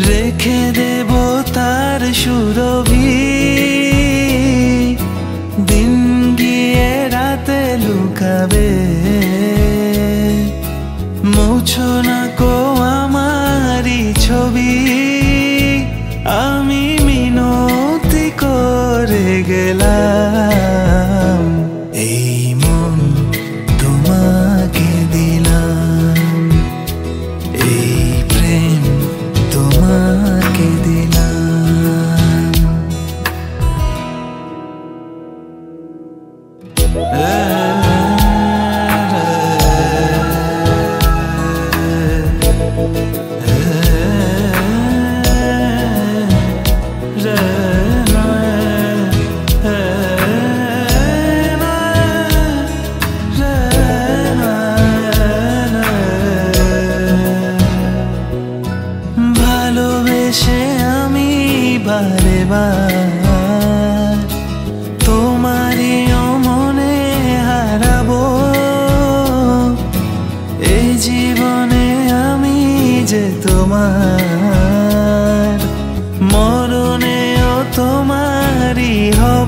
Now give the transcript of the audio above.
রেখে দেব তার সুরভি। দিন গিয়ে রাতে লুকাবে, মুছো না কো আমারি ছবি। আমি মিনতি করে গেলাম, এই মন তোমাকে দিলাম, এই প্রেম তোমাকে দিলাম। ভালোবেসে আমি বারে বার তোমারই মনে হারাবো। এই জীবনে আমি যে তোমার, মরণেও তোমারই হব।